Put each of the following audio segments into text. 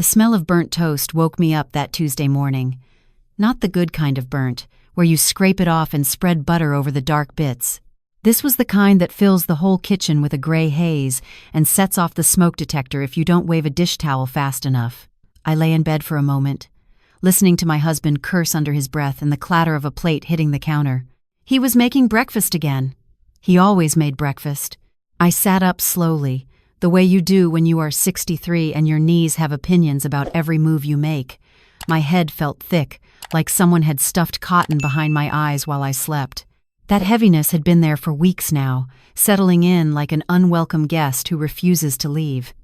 The smell of burnt toast woke me up that Tuesday morning. Not the good kind of burnt, where you scrape it off and spread butter over the dark bits. This was the kind that fills the whole kitchen with a gray haze and sets off the smoke detector if you don't wave a dish towel fast enough. I lay in bed for a moment, listening to my husband curse under his breath and the clatter of a plate hitting the counter. He was making breakfast again. He always made breakfast. I sat up slowly, the way you do when you are 63 and your knees have opinions about every move you make. My head felt thick, like someone had stuffed cotton behind my eyes while I slept. That heaviness had been there for weeks now, settling in like an unwelcome guest who refuses to leave.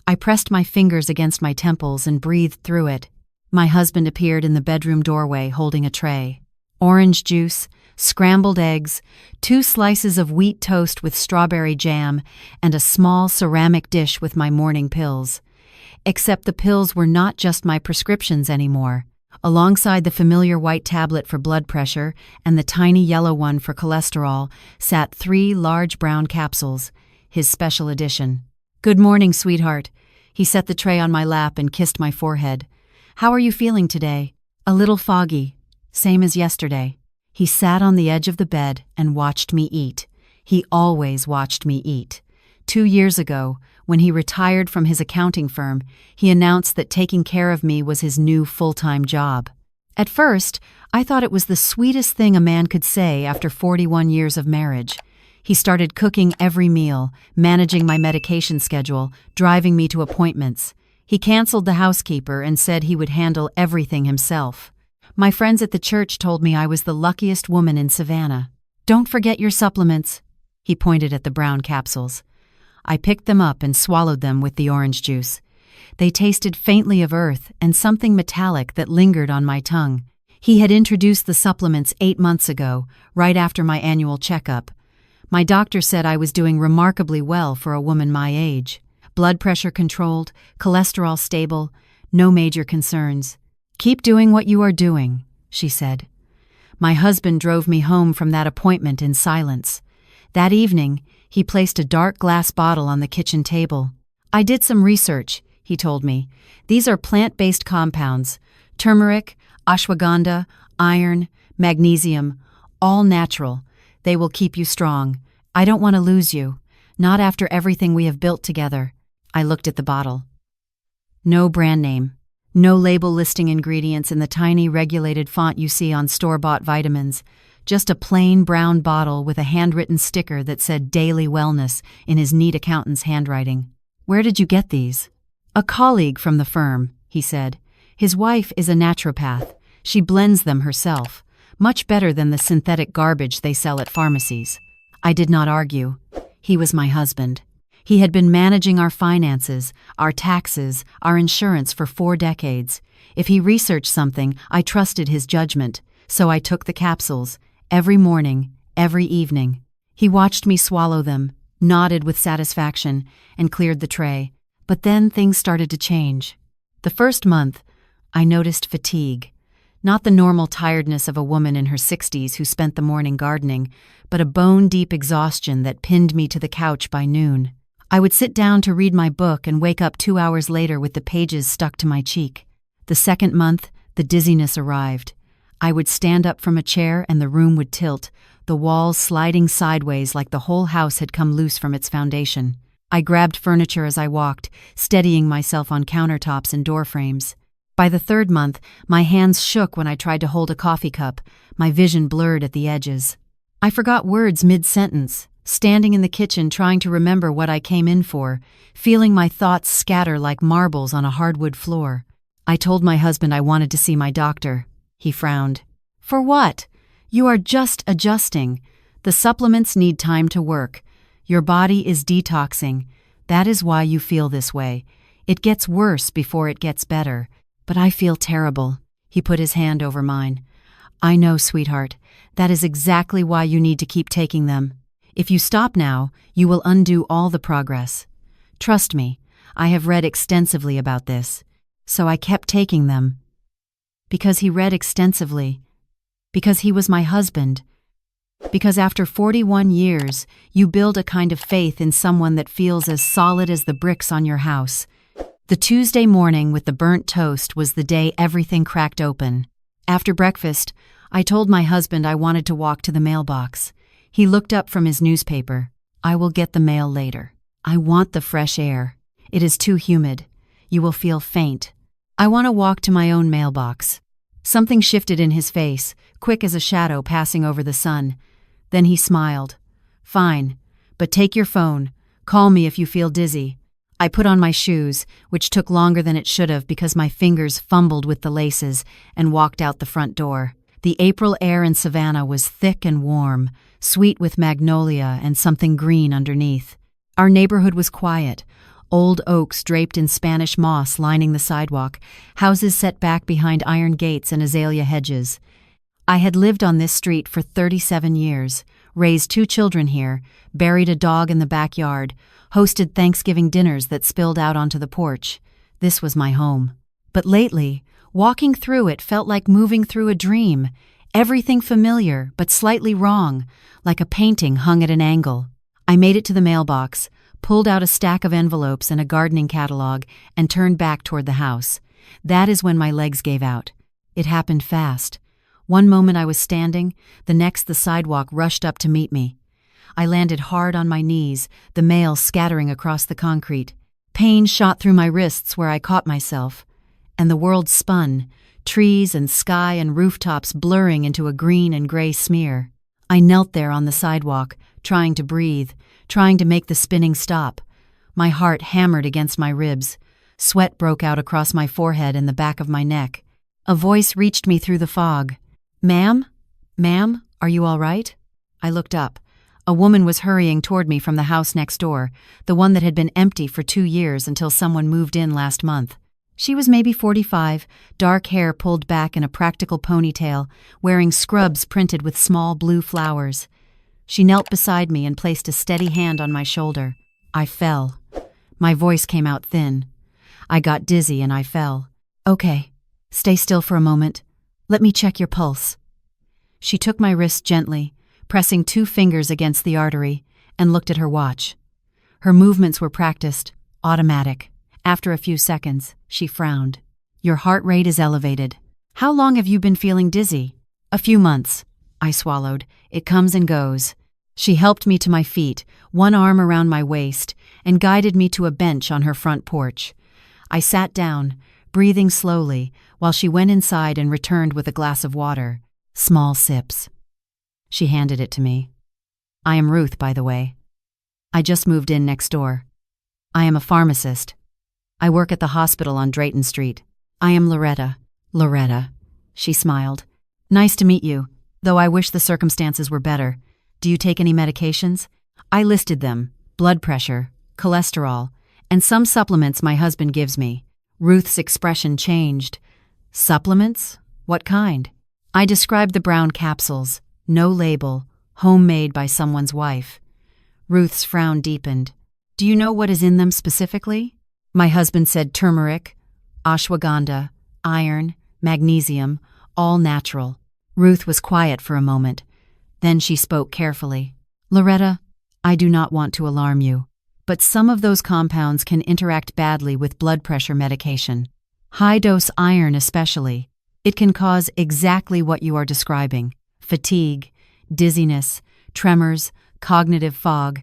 I pressed my fingers against my temples and breathed through it. My husband appeared in the bedroom doorway holding a tray. Orange juice, scrambled eggs, 2 slices of wheat toast with strawberry jam, and a small ceramic dish with my morning pills. Except the pills were not just my prescriptions anymore. Alongside the familiar white tablet for blood pressure and the tiny yellow one for cholesterol sat 3 large brown capsules, his special edition. "Good morning, sweetheart." He set the tray on my lap and kissed my forehead. "How are you feeling today?" "A little foggy, same as yesterday." He sat on the edge of the bed and watched me eat. He always watched me eat. 2 years ago, when he retired from his accounting firm, he announced that taking care of me was his new full-time job. At first, I thought it was the sweetest thing a man could say after 41 years of marriage. He started cooking every meal, managing my medication schedule, driving me to appointments. He canceled the housekeeper and said he would handle everything himself. My friends at the church told me I was the luckiest woman in Savannah. "Don't forget your supplements." He pointed at the brown capsules. I picked them up and swallowed them with the orange juice. They tasted faintly of earth and something metallic that lingered on my tongue. He had introduced the supplements 8 months ago, right after my annual checkup. My doctor said I was doing remarkably well for a woman my age. Blood pressure controlled, cholesterol stable, no major concerns. "Keep doing what you are doing," she said. My husband drove me home from that appointment in silence. That evening, he placed a dark glass bottle on the kitchen table. "I did some research," he told me. "These are plant-based compounds: turmeric, ashwagandha, iron, magnesium, all natural. They will keep you strong. I don't want to lose you, not after everything we have built together." I looked at the bottle. No brand name. No label listing ingredients in the tiny regulated font you see on store-bought vitamins. Just a plain brown bottle with a handwritten sticker that said Daily Wellness in his neat accountant's handwriting. "Where did you get these?" "A colleague from the firm," he said. "His wife is a naturopath. She blends them herself, much better than the synthetic garbage they sell at pharmacies." I did not argue. He was my husband. He had been managing our finances, our taxes, our insurance for 4 decades. If he researched something, I trusted his judgment, so I took the capsules, every morning, every evening. He watched me swallow them, nodded with satisfaction, and cleared the tray. But then things started to change. The first month, I noticed fatigue. Not the normal tiredness of a woman in her 60s who spent the morning gardening, but a bone-deep exhaustion that pinned me to the couch by noon. I would sit down to read my book and wake up 2 hours later with the pages stuck to my cheek. The second month, the dizziness arrived. I would stand up from a chair and the room would tilt, the walls sliding sideways like the whole house had come loose from its foundation. I grabbed furniture as I walked, steadying myself on countertops and door frames. By the 3rd month, my hands shook when I tried to hold a coffee cup, my vision blurred at the edges. I forgot words mid-sentence, standing in the kitchen trying to remember what I came in for, feeling my thoughts scatter like marbles on a hardwood floor. I told my husband I wanted to see my doctor. He frowned. "For what? You are just adjusting. The supplements need time to work. Your body is detoxing. That is why you feel this way. It gets worse before it gets better. But I feel terrible." He put his hand over mine. "I know, sweetheart. That is exactly why you need to keep taking them. If you stop now, you will undo all the progress. Trust me, I have read extensively about this." So I kept taking them. Because he read extensively. Because he was my husband. Because after 41 years, you build a kind of faith in someone that feels as solid as the bricks on your house. The Tuesday morning with the burnt toast was the day everything cracked open. After breakfast, I told my husband I wanted to walk to the mailbox. He looked up from his newspaper. I will get the mail later. I want the fresh air. It is too humid. You will feel faint. I want to walk to my own mailbox. Something shifted in his face, quick as a shadow passing over the sun. Then he smiled. Fine, but take your phone. Call me if you feel dizzy. I put on my shoes, which took longer than it should have because my fingers fumbled with the laces, and walked out the front door. The April air in Savannah was thick and warm, sweet with magnolia and something green underneath. Our neighborhood was quiet. Old oaks draped in Spanish moss lining the sidewalk, houses set back behind iron gates and azalea hedges. I had lived on this street for 37 years, raised 2 children here, buried a dog in the backyard, hosted Thanksgiving dinners that spilled out onto the porch. This was my home. But lately, walking through it felt like moving through a dream. Everything familiar, but slightly wrong, like a painting hung at an angle. I made it to the mailbox, pulled out a stack of envelopes and a gardening catalog, and turned back toward the house. That is when my legs gave out. It happened fast. One moment I was standing, the next the sidewalk rushed up to meet me. I landed hard on my knees, the mail scattering across the concrete. Pain shot through my wrists where I caught myself. And the world spun, trees and sky and rooftops blurring into a green and gray smear. I knelt there on the sidewalk, trying to breathe, trying to make the spinning stop. My heart hammered against my ribs. Sweat broke out across my forehead and the back of my neck. A voice reached me through the fog. Ma'am? Ma'am, are you all right? I looked up. A woman was hurrying toward me from the house next door, the one that had been empty for 2 years until someone moved in last month. She was maybe 45, dark hair pulled back in a practical ponytail, wearing scrubs printed with small blue flowers. She knelt beside me and placed a steady hand on my shoulder. I fell. My voice came out thin. I got dizzy and I fell. Okay, stay still for a moment. Let me check your pulse. She took my wrist gently, pressing 2 fingers against the artery, and looked at her watch. Her movements were practiced, automatic. After a few seconds, she frowned. Your heart rate is elevated. How long have you been feeling dizzy? A few months. I swallowed. It comes and goes. She helped me to my feet, one arm around my waist, and guided me to a bench on her front porch. I sat down, breathing slowly, while she went inside and returned with a glass of water. Small sips. She handed it to me. I am Ruth, by the way. I just moved in next door. I am a pharmacist. I work at the hospital on Drayton Street. I am Loretta. Loretta. She smiled. Nice to meet you, though I wish the circumstances were better. Do you take any medications? I listed them: blood pressure, cholesterol, and some supplements my husband gives me. Ruth's expression changed. Supplements? What kind? I described the brown capsules, no label, homemade by someone's wife. Ruth's frown deepened. Do you know what is in them specifically? My husband said turmeric, ashwagandha, iron, magnesium, all natural. Ruth was quiet for a moment. Then she spoke carefully. Loretta, I do not want to alarm you, but some of those compounds can interact badly with blood pressure medication. High-dose iron especially. It can cause exactly what you are describing: fatigue, dizziness, tremors, cognitive fog.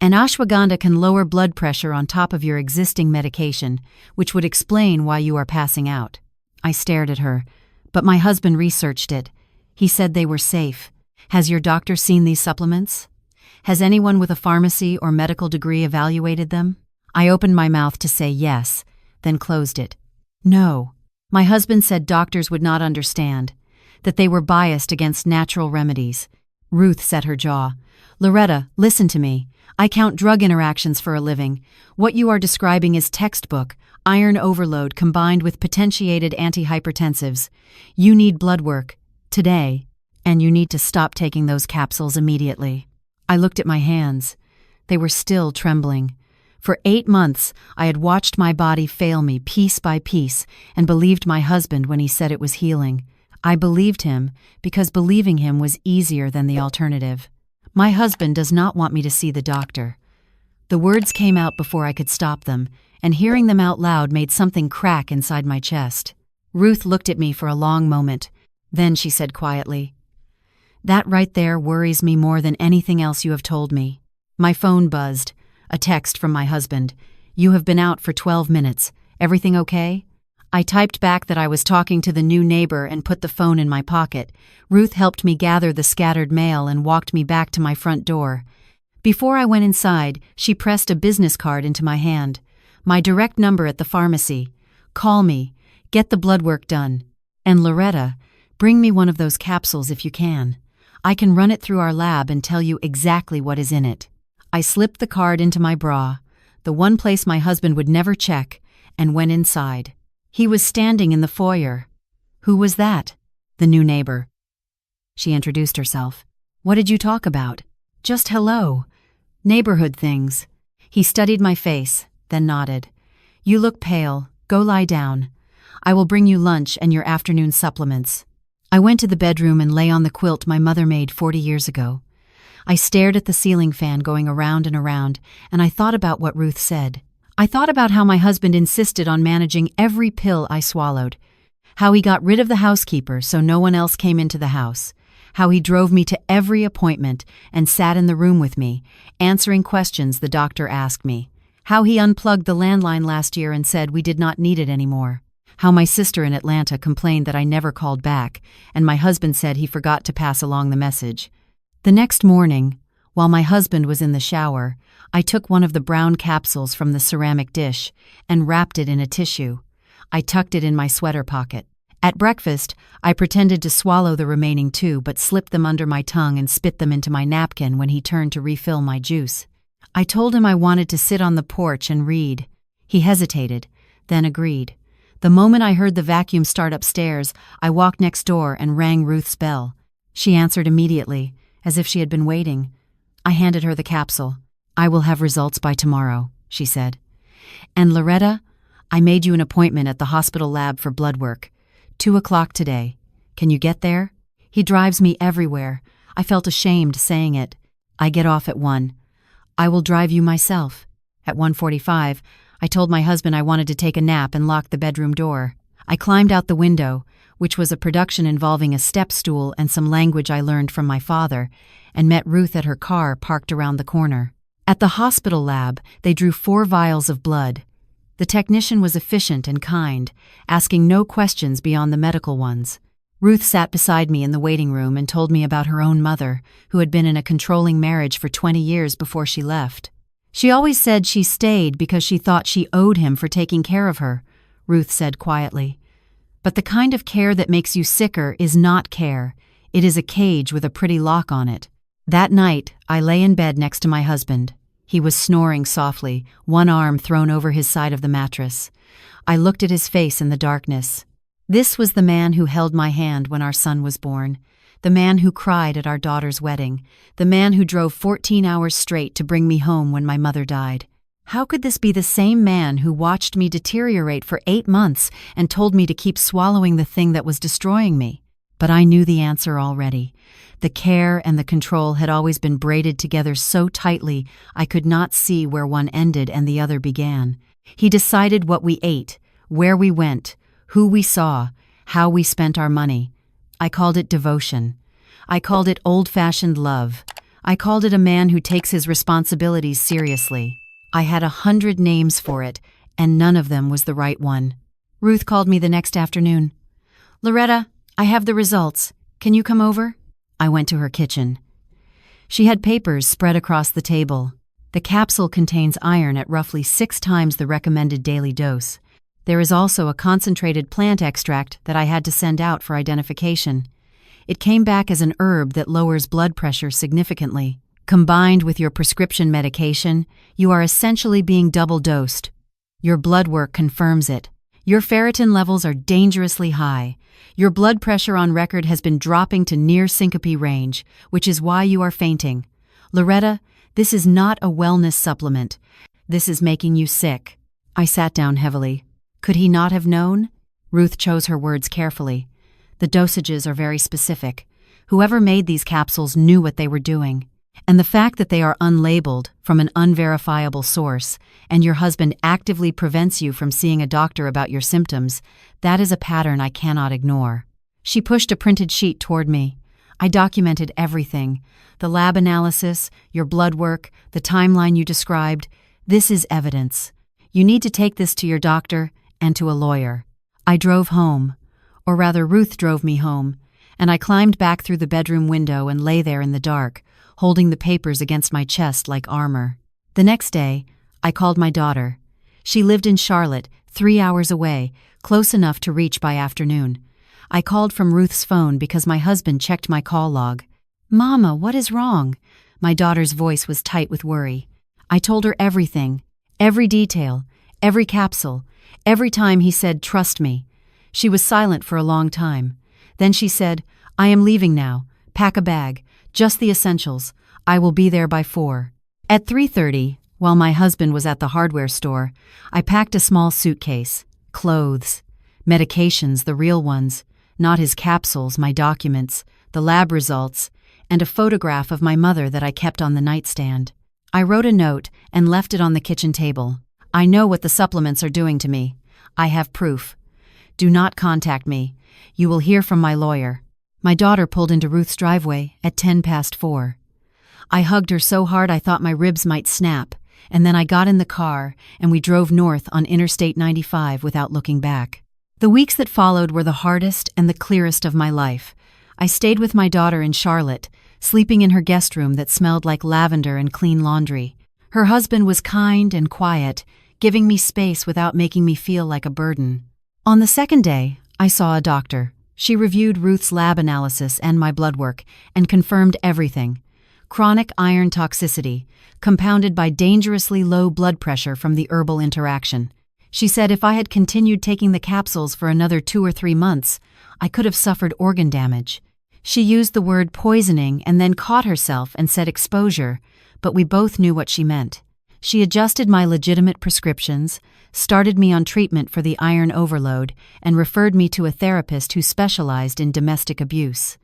And ashwagandha can lower blood pressure on top of your existing medication, which would explain why you are passing out. I stared at her, but my husband researched it. He said they were safe. Has your doctor seen these supplements? Has anyone with a pharmacy or medical degree evaluated them? I opened my mouth to say yes, then closed it. No. My husband said doctors would not understand, that they were biased against natural remedies. Ruth set her jaw. Loretta, listen to me. I count drug interactions for a living. What you are describing is textbook, iron overload combined with potentiated antihypertensives. You need blood work, today, and you need to stop taking those capsules immediately. I looked at my hands. They were still trembling. For 8 months, I had watched my body fail me piece by piece and believed my husband when he said it was healing. I believed him because believing him was easier than the alternative. My husband does not want me to see the doctor. The words came out before I could stop them, and hearing them out loud made something crack inside my chest. Ruth looked at me for a long moment. Then she said quietly, "That right there worries me more than anything else you have told me." My phone buzzed. A text from my husband. "You have been out for 12 minutes. Everything okay?" I typed back that I was talking to the new neighbor and put the phone in my pocket. Ruth helped me gather the scattered mail and walked me back to my front door. Before I went inside, she pressed a business card into my hand. "My direct number at the pharmacy. Call me. Get the blood work done. And Loretta, bring me one of those capsules if you can. I can run it through our lab and tell you exactly what is in it." I slipped the card into my bra, the one place my husband would never check, and went inside. He was standing in the foyer. "Who was that?" "The new neighbor." She introduced herself. "What did you talk about?" "Just hello. Neighborhood things." He studied my face, then nodded. "You look pale. Go lie down. I will bring you lunch and your afternoon supplements." I went to the bedroom and lay on the quilt my mother made 40 years ago. I stared at the ceiling fan going around and around, and I thought about what Ruth said. I thought about how my husband insisted on managing every pill I swallowed, how he got rid of the housekeeper so no one else came into the house, how he drove me to every appointment and sat in the room with me, answering questions the doctor asked me, how he unplugged the landline last year and said we did not need it anymore, how my sister in Atlanta complained that I never called back, and my husband said he forgot to pass along the message. The next morning, while my husband was in the shower, I took one of the brown capsules from the ceramic dish and wrapped it in a tissue. I tucked it in my sweater pocket. At breakfast, I pretended to swallow the remaining 2 but slipped them under my tongue and spit them into my napkin when he turned to refill my juice. I told him I wanted to sit on the porch and read. He hesitated, then agreed. The moment I heard the vacuum start upstairs, I walked next door and rang Ruth's bell. She answered immediately, as if she had been waiting. I handed her the capsule. "I will have results by tomorrow," she said. "And Loretta, I made you an appointment at the hospital lab for blood work. 2 o'clock today. Can you get there?" He drives me everywhere. I felt ashamed saying it. I get off at 1. "I will drive you myself." At 1:45, I told my husband I wanted to take a nap and locked the bedroom door. I climbed out the window, which was a production involving a step stool and some language I learned from my father, and met Ruth at her car parked around the corner. At the hospital lab, they drew 4 vials of blood. The technician was efficient and kind, asking no questions beyond the medical ones. Ruth sat beside me in the waiting room and told me about her own mother, who had been in a controlling marriage for 20 years before she left. "She always said she stayed because she thought she owed him for taking care of her," Ruth said quietly. "But the kind of care that makes you sicker is not care. It is a cage with a pretty lock on it." That night, I lay in bed next to my husband. He was snoring softly, one arm thrown over his side of the mattress. I looked at his face in the darkness. This was the man who held my hand when our son was born, the man who cried at our daughter's wedding, the man who drove 14 hours straight to bring me home when my mother died. How could this be the same man who watched me deteriorate for 8 months and told me to keep swallowing the thing that was destroying me? But I knew the answer already. The care and the control had always been braided together so tightly I could not see where one ended and the other began. He decided what we ate, where we went, who we saw, how we spent our money. I called it devotion. I called it old-fashioned love. I called it a man who takes his responsibilities seriously. I had 100 names for it, and none of them was the right one. Ruth called me the next afternoon. "Loretta, I have the results. Can you come over?" I went to her kitchen. She had papers spread across the table. The capsule contains iron at roughly 6 times the recommended daily dose. There is also a concentrated plant extract that I had to send out for identification. It came back as an herb that lowers blood pressure significantly. Combined with your prescription medication, you are essentially being double-dosed. Your blood work confirms it. Your ferritin levels are dangerously high. Your blood pressure on record has been dropping to near syncope range, which is why you are fainting. Loretta, this is not a wellness supplement. This is making you sick. I sat down heavily. Could he not have known? Ruth chose her words carefully. The dosages are very specific. Whoever made these capsules knew what they were doing. And the fact that they are unlabeled from an unverifiable source, and your husband actively prevents you from seeing a doctor about your symptoms, that is a pattern I cannot ignore. She pushed a printed sheet toward me. I documented everything. The lab analysis, your blood work, the timeline you described. This is evidence. You need to take this to your doctor and to a lawyer. I drove home, or rather Ruth drove me home, and I climbed back through the bedroom window and lay there in the dark, holding the papers against my chest like armor. The next day, I called my daughter. She lived in Charlotte, 3 hours away, close enough to reach by afternoon. I called from Ruth's phone because my husband checked my call log. "Mama, what is wrong?" My daughter's voice was tight with worry. I told her everything, every detail, every capsule, every time he said, "Trust me." She was silent for a long time. Then she said, "I am leaving now. Pack a bag. Just the essentials. I will be there by 4. At 3:30, while my husband was at the hardware store, I packed a small suitcase. Clothes. Medications, the real ones. Not his capsules, my documents, the lab results, and a photograph of my mother that I kept on the nightstand. I wrote a note and left it on the kitchen table. "I know what the supplements are doing to me. I have proof. Do not contact me. You will hear from my lawyer." My daughter pulled into Ruth's driveway at 4:10. I hugged her so hard I thought my ribs might snap, and then I got in the car and we drove north on Interstate 95 without looking back. The weeks that followed were the hardest and the clearest of my life. I stayed with my daughter in Charlotte, sleeping in her guest room that smelled like lavender and clean laundry. Her husband was kind and quiet, giving me space without making me feel like a burden. On the second day, I saw a doctor. She reviewed Ruth's lab analysis and my blood work and confirmed everything. Chronic iron toxicity, compounded by dangerously low blood pressure from the herbal interaction. She said if I had continued taking the capsules for another 2 or 3 months, I could have suffered organ damage. She used the word poisoning and then caught herself and said exposure, but we both knew what she meant. She adjusted my legitimate prescriptions, started me on treatment for the iron overload, and referred me to a therapist who specialized in domestic abuse.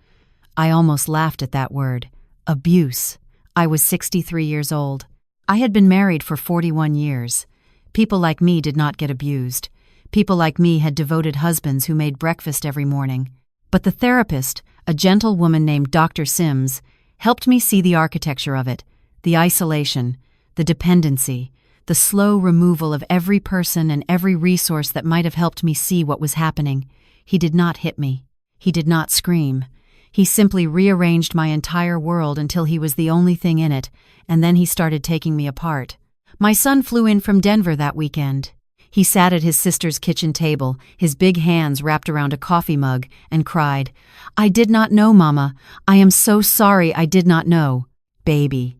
I almost laughed at that word. Abuse. I was 63 years old. I had been married for 41 years. People like me did not get abused. People like me had devoted husbands who made breakfast every morning. But the therapist, a gentle woman named Dr. Sims, helped me see the architecture of it, the isolation, the dependency, the slow removal of every person and every resource that might have helped me see what was happening. He did not hit me. He did not scream. He simply rearranged my entire world until he was the only thing in it, and then he started taking me apart. My son flew in from Denver that weekend. He sat at his sister's kitchen table, his big hands wrapped around a coffee mug, and cried, "I did not know, Mama. I am so sorry I did not know." Baby.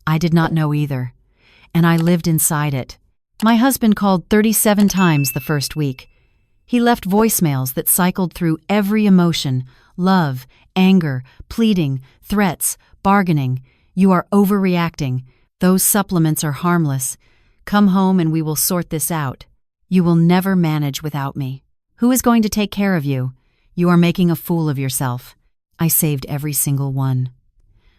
I did not know either. And I lived inside it. My husband called 37 times the first week. He left voicemails that cycled through every emotion: love, anger, pleading, threats, bargaining. "You are overreacting. Those supplements are harmless. Come home and we will sort this out. You will never manage without me. Who is going to take care of you? You are making a fool of yourself." I saved every single one.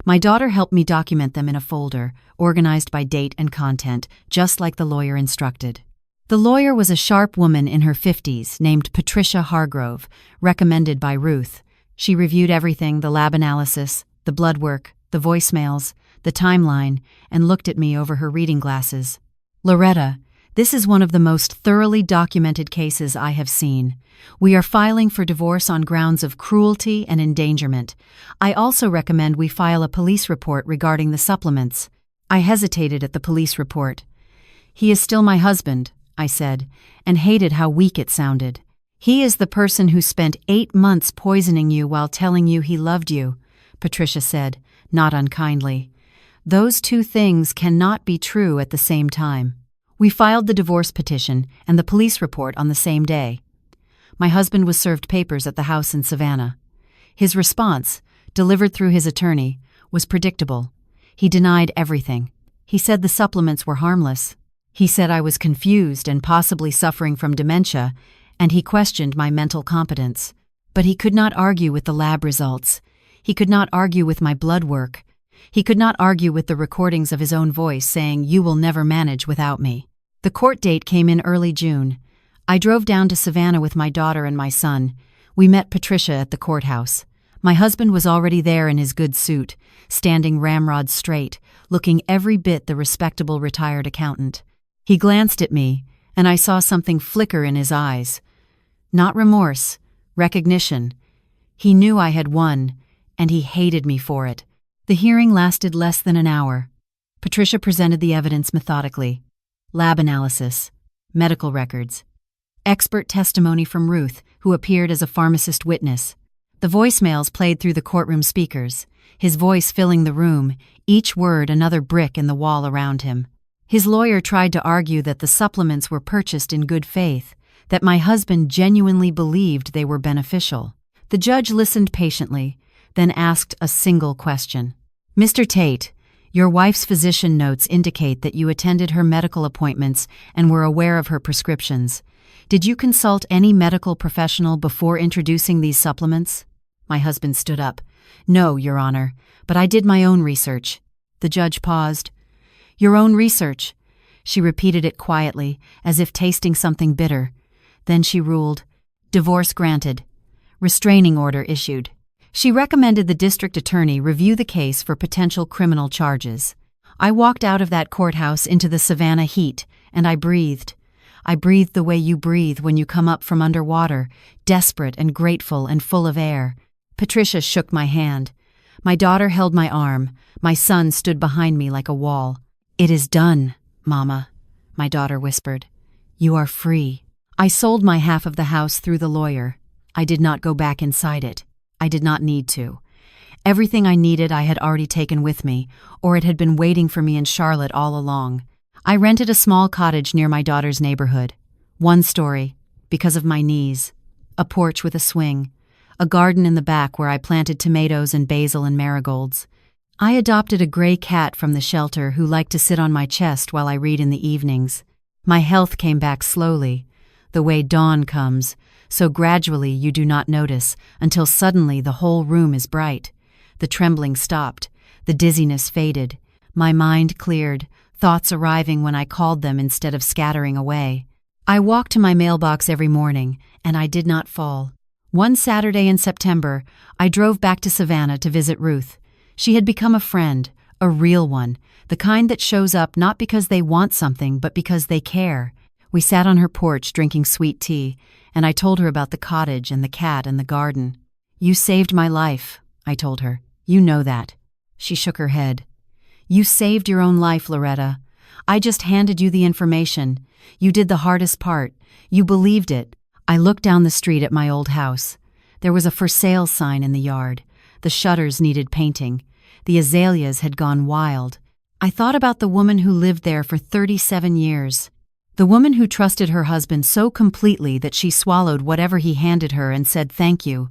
My daughter helped me document them in a folder, organized by date and content, just like the lawyer instructed. The lawyer was a sharp woman in her 50s named Patricia Hargrove, recommended by Ruth. She reviewed everything: the lab analysis, the blood work, the voicemails, the timeline, and looked at me over her reading glasses. "Loretta, this is one of the most thoroughly documented cases I have seen. We are filing for divorce on grounds of cruelty and endangerment. I also recommend we file a police report regarding the supplements." I hesitated at the police report. "He is still my husband," I said, and hated how weak it sounded. "He is the person who spent 8 months poisoning you while telling you he loved you," Patricia said, not unkindly. "Those two things cannot be true at the same time." We filed the divorce petition and the police report on the same day. My husband was served papers at the house in Savannah. His response, delivered through his attorney, was predictable. He denied everything. He said the supplements were harmless. He said I was confused and possibly suffering from dementia, and he questioned my mental competence. But he could not argue with the lab results. He could not argue with my blood work. He could not argue with the recordings of his own voice saying, "You will never manage without me." The court date came in early June. I drove down to Savannah with my daughter and my son. We met Patricia at the courthouse. My husband was already there in his good suit, standing ramrod straight, looking every bit the respectable retired accountant. He glanced at me, and I saw something flicker in his eyes. Not remorse, recognition. He knew I had won, and he hated me for it. The hearing lasted less than an hour. Patricia presented the evidence methodically. Lab analysis, medical records, expert testimony from Ruth, who appeared as a pharmacist witness. The voicemails played through the courtroom speakers, his voice filling the room, each word another brick in the wall around him. His lawyer tried to argue that the supplements were purchased in good faith, that my husband genuinely believed they were beneficial. The judge listened patiently, then asked a single question. "Mr. Tate, your wife's physician notes indicate that you attended her medical appointments and were aware of her prescriptions. Did you consult any medical professional before introducing these supplements?" My husband stood up. "No, Your Honor, but I did my own research." The judge paused. "Your own research?" She repeated it quietly, as if tasting something bitter. Then she ruled, "Divorce granted. Restraining order issued." She recommended the district attorney review the case for potential criminal charges. I walked out of that courthouse into the Savannah heat, and I breathed. I breathed the way you breathe when you come up from underwater, desperate and grateful and full of air. Patricia shook my hand. My daughter held my arm. My son stood behind me like a wall. "It is done, Mama," my daughter whispered. "You are free." I sold my half of the house through the lawyer. I did not go back inside it. I did not need to. Everything I needed I had already taken with me, or it had been waiting for me in Charlotte all along. I rented a small cottage near my daughter's neighborhood. One story, because of my knees. A porch with a swing. A garden in the back where I planted tomatoes and basil and marigolds. I adopted a gray cat from the shelter who liked to sit on my chest while I read in the evenings. My health came back slowly, the way dawn comes, so gradually you do not notice until suddenly the whole room is bright. The trembling stopped. The dizziness faded. My mind cleared, thoughts arriving when I called them instead of scattering away. I walked to my mailbox every morning, and I did not fall. One Saturday in September, I drove back to Savannah to visit Ruth. She had become a friend, a real one, the kind that shows up not because they want something, but because they care. We sat on her porch drinking sweet tea, and I told her about the cottage and the cat and the garden. "You saved my life," I told her. "You know that." She shook her head. "You saved your own life, Loretta. I just handed you the information. You did the hardest part. You believed it." I looked down the street at my old house. There was a for sale sign in the yard. The shutters needed painting. The azaleas had gone wild. I thought about the woman who lived there for 37 years. The woman who trusted her husband so completely that she swallowed whatever he handed her and said thank you.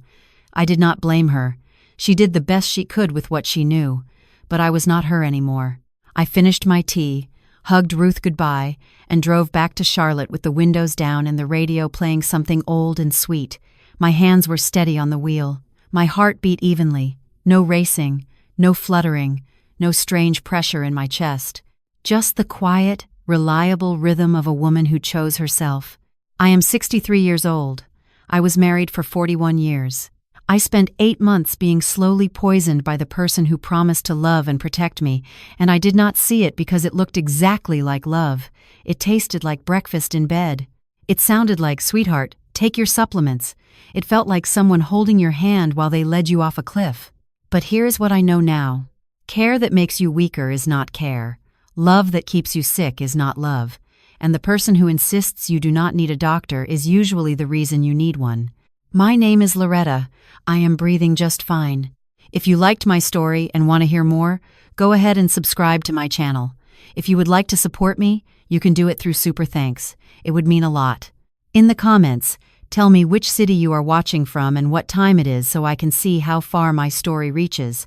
I did not blame her. She did the best she could with what she knew. But I was not her anymore. I finished my tea, hugged Ruth goodbye, and drove back to Charlotte with the windows down and the radio playing something old and sweet. My hands were steady on the wheel. My heart beat evenly. No racing, no fluttering, no strange pressure in my chest. Just the quiet, reliable rhythm of a woman who chose herself. I am 63 years old. I was married for 41 years. I spent 8 months being slowly poisoned by the person who promised to love and protect me, and I did not see it because it looked exactly like love. It tasted like breakfast in bed. It sounded like, "Sweetheart, take your supplements." It felt like someone holding your hand while they led you off a cliff. But here's what I know now. Care that makes you weaker is not care. Love that keeps you sick is not love. And the person who insists you do not need a doctor is usually the reason you need one. My name is Loretta. I am breathing just fine. If you liked my story and want to hear more, go ahead and subscribe to my channel. If you would like to support me, you can do it through Super Thanks. It would mean a lot. In the comments, tell me which city you are watching from and what time it is so I can see how far my story reaches.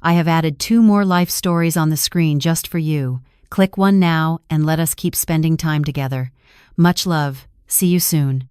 I have added 2 more life stories on the screen just for you. Click one now and let us keep spending time together. Much love. See you soon.